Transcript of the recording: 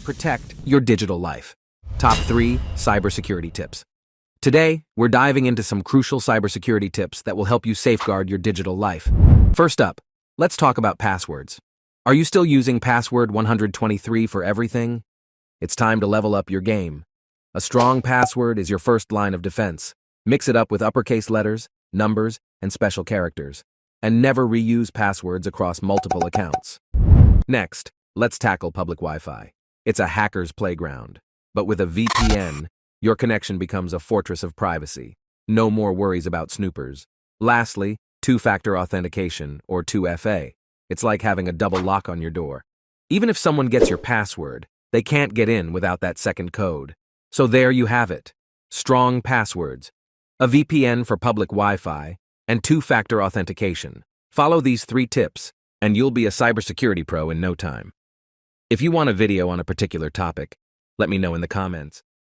protect your digital life. Top 3 cybersecurity tips. Today, we're diving into some crucial cybersecurity tips that will help you safeguard your digital life. First up, let's talk about passwords. Are you still using password 123 for everything? It's time to level up your game. A strong password is your first line of defense. Mix it up with uppercase letters, numbers, and special characters. And never reuse passwords across multiple accounts. Next, let's tackle public Wi-Fi. It's a hacker's playground. But with a VPN, your connection becomes a fortress of privacy. No more worries about snoopers. Lastly, two-factor authentication, or 2FA. It's like having a double lock on your door. Even if someone gets your password, they can't get in without that second code. So there you have it. Strong passwords, a VPN for public Wi-Fi, and two-factor authentication. Follow these 3 tips, and you'll be a cybersecurity pro in no time. If you want a video on a particular topic, let me know in the comments.